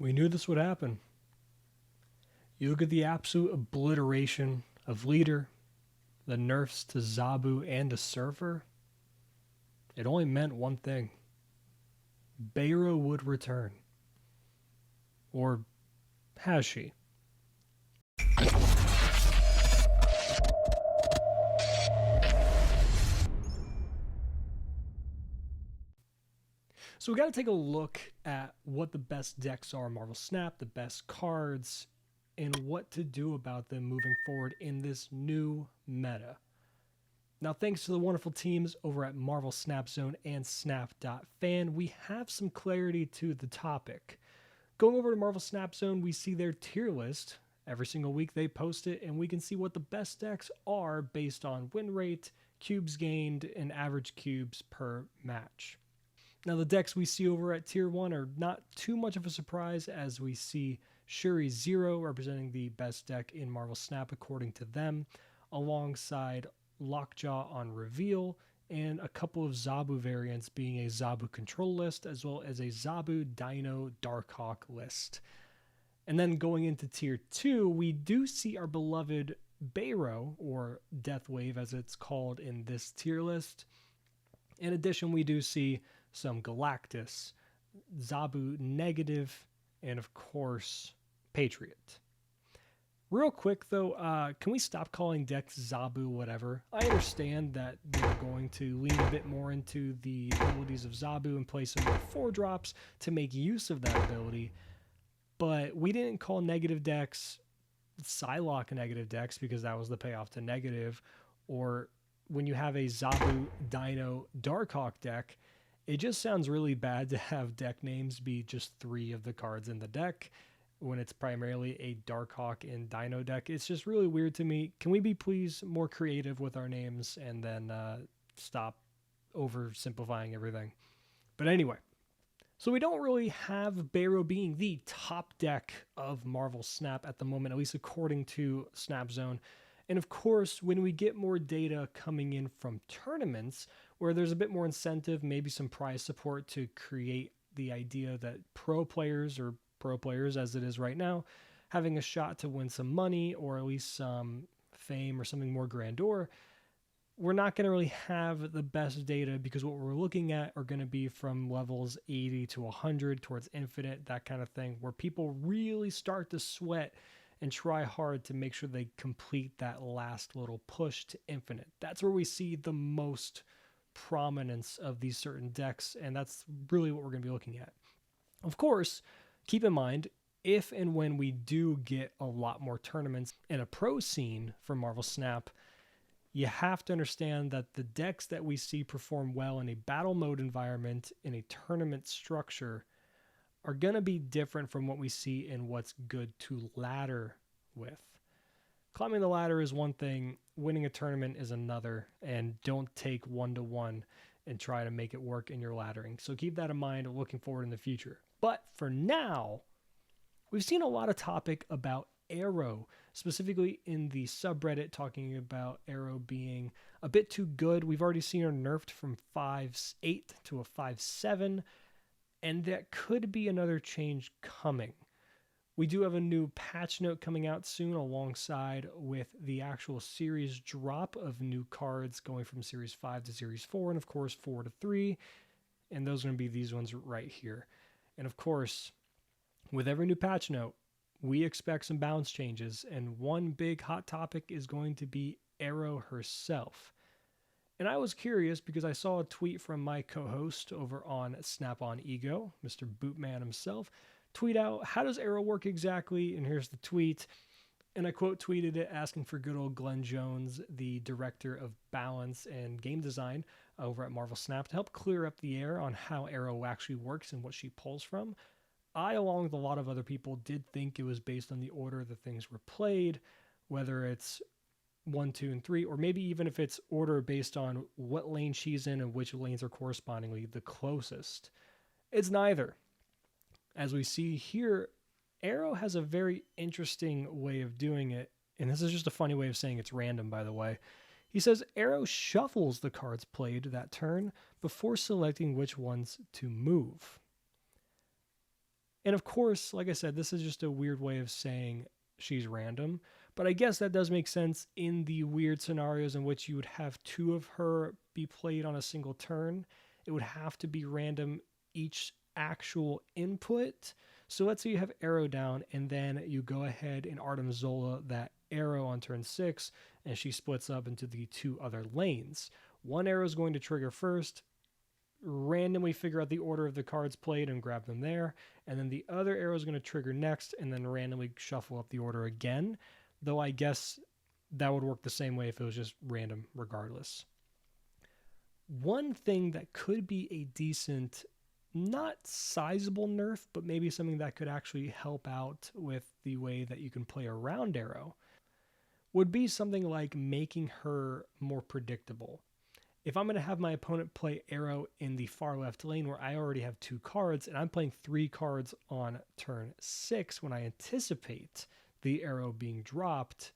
We knew this would happen. You look at the absolute obliteration of Leader, the nerfs to Zabu and to Surfer. It only meant one thing. Beiro would return. Or has she? So we got to take a look at what the best decks are in Marvel Snap, the best cards, and what to do about them moving forward in this new meta. Now, thanks to the wonderful teams over at Marvel Snap Zone and Snap.fan, we have some clarity to the topic. Going over to Marvel Snap Zone, we see their tier list. Every single week they post it, and we can see what the best decks are based on win rate, cubes gained, and average cubes per match. Now, the decks we see over at Tier 1 are not too much of a surprise, as we see Shuri Zero representing the best deck in Marvel Snap according to them, alongside Lockjaw on Reveal, and a couple of Zabu variants being a Zabu Control list, as well as a Zabu Dino Darkhawk list. And then going into Tier 2, we do see our beloved Beiro, or Death Wave as it's called in this tier list. In addition, we do see some Galactus, Zabu Negative, and of course, Patriot. Real quick though, can we stop calling decks Zabu whatever? I understand that they're going to lean a bit more into the abilities of Zabu and play some more 4-drops to make use of that ability, but we didn't call negative decks Psylocke negative decks because that was the payoff to negative, or when you have a Zabu Dino Darkhawk deck, it just sounds really bad to have deck names be just 3 of the cards in the deck when it's primarily a Darkhawk and Dino deck. It's just really weird to me. Can we be please more creative with our names and then stop oversimplifying everything? But anyway, so we don't really have Beiro being the top deck of Marvel Snap at the moment, at least according to Snap Zone. And of course, when we get more data coming in from tournaments where there's a bit more incentive, maybe some prize support to create the idea that pro players as it is right now, having a shot to win some money or at least some fame or something more grandeur, we're not going to really have the best data because what we're looking at are going to be from levels 80 to 100 towards infinite, that kind of thing, where people really start to sweat and try hard to make sure they complete that last little push to infinite. That's where we see the most prominence of these certain decks, and that's really what we're going to be looking at. Of course, keep in mind, if and when we do get a lot more tournaments and a pro scene for Marvel Snap, you have to understand that the decks that we see perform well in a battle mode environment, in a tournament structure, are going to be different from what we see in what's good to ladder with. Climbing the ladder is one thing, winning a tournament is another, and don't take 1-to-1 and try to make it work in your laddering. So keep that in mind looking forward in the future. But for now, we've seen a lot of topic about Aero, specifically in the subreddit, talking about Aero being a bit too good. We've already seen her nerfed from 5.8 to a 5.7, and that could be another change coming. We do have a new patch note coming out soon alongside with the actual series drop of new cards going from Series 5 to Series 4, and of course 4 to 3, and those are going to be these ones right here. And of course, with every new patch note, we expect some balance changes, and one big hot topic is going to be Aero herself. And I was curious because I saw a tweet from my co-host over on Snap On Ego, Mr. Bootman himself, tweet out, how does Aero work exactly? And here's the tweet. And I quote tweeted it asking for good old Glenn Jones, the director of balance and game design over at Marvel Snap, to help clear up the air on how Aero actually works and what she pulls from. I, along with a lot of other people, did think it was based on the order that things were played, whether it's 1, 2, and 3, or maybe even if it's order based on what lane she's in and which lanes are correspondingly the closest. It's neither. As we see here, Aero has a very interesting way of doing it, and this is just a funny way of saying it's random, by the way. He says Aero shuffles the cards played that turn before selecting which ones to move. And of course, like I said, this is just a weird way of saying she's random, but I guess that does make sense in the weird scenarios in which you would have two of her be played on a single turn. It would have to be random each actual input. So let's say you have Aero down, and then you go ahead and Artem Zola that Aero on turn 6, and she splits up into the two other lanes. One arrow is going to trigger first, randomly figure out the order of the cards played and grab them there, and then the other arrow is going to trigger next and then randomly shuffle up the order again, though I guess that would work the same way if it was just random regardless. One thing that could be a decent, not sizable nerf, but maybe something that could actually help out with the way that you can play around Aero would be something like making her more predictable. If I'm going to have my opponent play Aero in the far left lane where I already have 2 cards, and I'm playing 3 cards on turn 6 when I anticipate the Aero being dropped,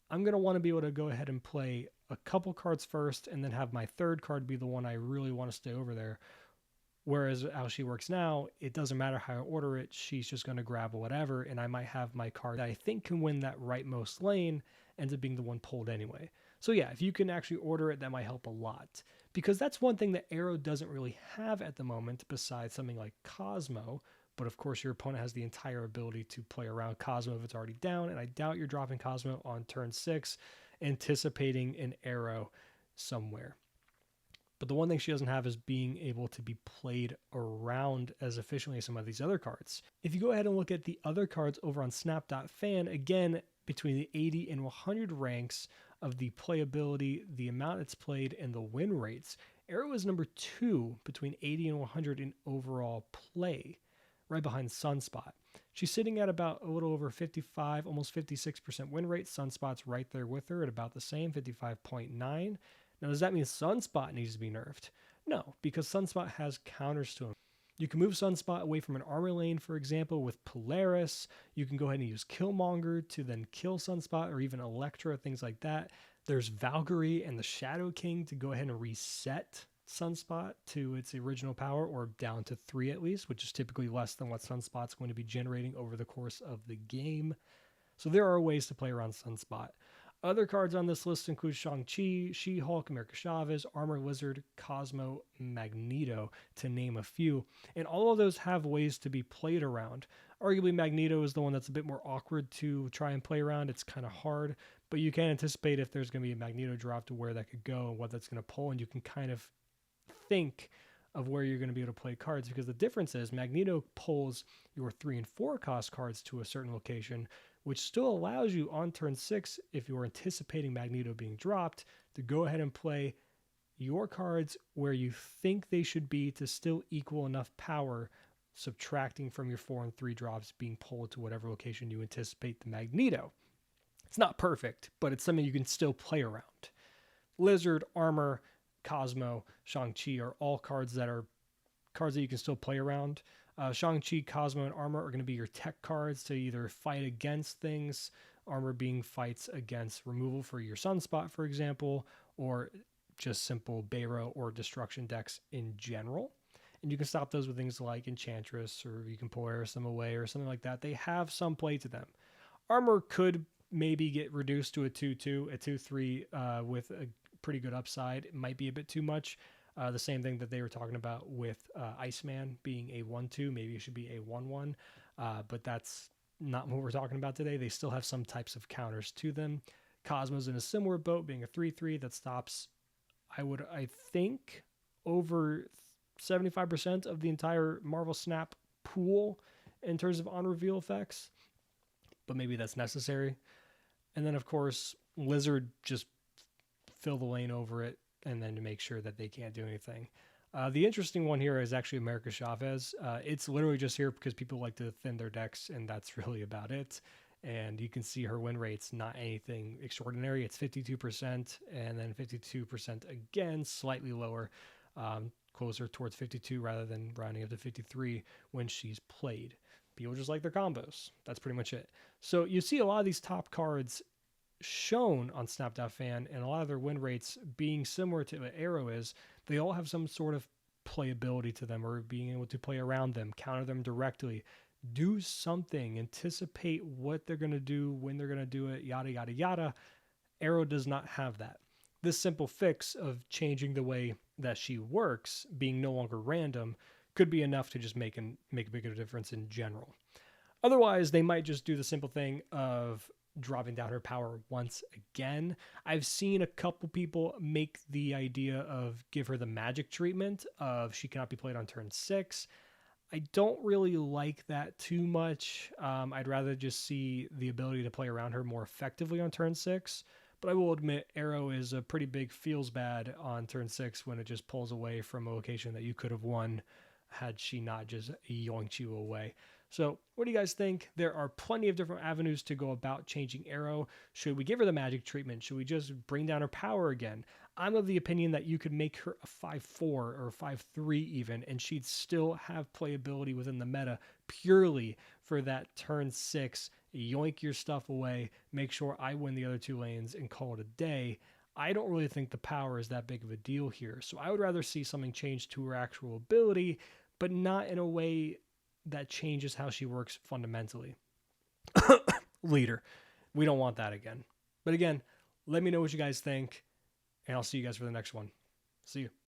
I'm going to want to be able to go ahead and play a couple cards first and then have my third card be the one I really want to stay over there. Whereas how she works now, it doesn't matter how I order it, she's just going to grab whatever, and I might have my card that I think can win that rightmost lane ends up being the one pulled anyway. So yeah, if you can actually order it, that might help a lot. Because that's one thing that Aero doesn't really have at the moment besides something like Cosmo. But of course, your opponent has the entire ability to play around Cosmo if it's already down. And I doubt you're dropping Cosmo on turn 6, anticipating an Aero somewhere. But the one thing she doesn't have is being able to be played around as efficiently as some of these other cards. If you go ahead and look at the other cards over on Snap.fan, again, between the 80 and 100 ranks of the playability, the amount it's played, and the win rates, Aero is number 2 between 80 and 100 in overall play, right behind Sunspot. She's sitting at about a little over 55, almost 56% win rate. Sunspot's right there with her at about the same, 55.9. Now, does that mean Sunspot needs to be nerfed? No, because Sunspot has counters to him. You can move Sunspot away from an armor lane, for example, with Polaris. You can go ahead and use Killmonger to then kill Sunspot, or even Elektra, things like that. There's Valkyrie and the Shadow King to go ahead and reset Sunspot to its original power, or down to 3 at least, which is typically less than what Sunspot's going to be generating over the course of the game. So there are ways to play around Sunspot. Other cards on this list include Shang-Chi, She-Hulk, America Chavez, Armor Lizard, Cosmo, Magneto, to name a few. And all of those have ways to be played around. Arguably, Magneto is the one that's a bit more awkward to try and play around. It's kind of hard, but you can anticipate if there's going to be a Magneto drop to where that could go and what that's going to pull, and you can kind of think of where you're going to be able to play cards, because the difference is Magneto pulls your 3 and 4 cost cards to a certain location, which still allows you on turn 6, if you're anticipating Magneto being dropped, to go ahead and play your cards where you think they should be to still equal enough power, subtracting from your 4 and 3 drops being pulled to whatever location you anticipate the Magneto. It's not perfect, but it's something you can still play around. Lizard, Armor, Cosmo, Shang-Chi are all cards that you can still play around. Shang-Chi, Cosmo, and Armor are going to be your tech cards to either fight against things, Armor being fights against removal for your Sunspot, for example, or just simple Bayro or destruction decks in general. And you can stop those with things like Enchantress, or you can Polaris them away or something like that. They have some play to them. Armor could maybe get reduced to a 2-2, a 2-3 with a pretty good upside. It might be a bit too much. The same thing that they were talking about with Iceman being a 1-2. Maybe it should be a 1-1, but that's not what we're talking about today. They still have some types of counters to them. Cosmo's in a similar boat, being a 3-3 that stops, I think, over 75% of the entire Marvel Snap pool in terms of on-reveal effects, but maybe that's necessary. And then, of course, Lizard, just fill the lane over it, and then to make sure that they can't do anything. The interesting one here is actually America Chavez. It's literally just here because people like to thin their decks, and that's really about it. And you can see her win rate's not anything extraordinary. It's 52%, and then 52% again, slightly lower, closer towards 52 rather than rounding up to 53 when she's played. People just like their combos. That's pretty much it. So you see a lot of these top cards shown on Snap.fan, and a lot of their win rates being similar to what Aero is. They all have some sort of playability to them, or being able to play around them, counter them directly, Do something, anticipate what they're going to do, when they're going to do it, yada, yada, yada. Aero does not have that. This simple fix of changing the way that she works, being no longer random, could be enough to just make a bigger difference in general. Otherwise, they might just do the simple thing of dropping down her power once again. I've seen a couple people make the idea of give her the magic treatment of she cannot be played on turn 6. I don't really like that too much. I'd rather just see the ability to play around her more effectively on turn 6. But I will admit, Aero is a pretty big feels bad on turn 6 when it just pulls away from a location that you could have won had she not just yoinked you away. So what do you guys think? There are plenty of different avenues to go about changing Aero. Should we give her the magic treatment? Should we just bring down her power again? I'm of the opinion that you could make her a 5-4 or a 5-3 even, and she'd still have playability within the meta purely for that turn 6, yoink your stuff away, make sure I win the other 2 lanes, and call it a day. I don't really think the power is that big of a deal here. So I would rather see something change to her actual ability, but not in a way that changes how she works fundamentally. Leader. We don't want that again. But again, let me know what you guys think, and I'll see you guys for the next one. See you.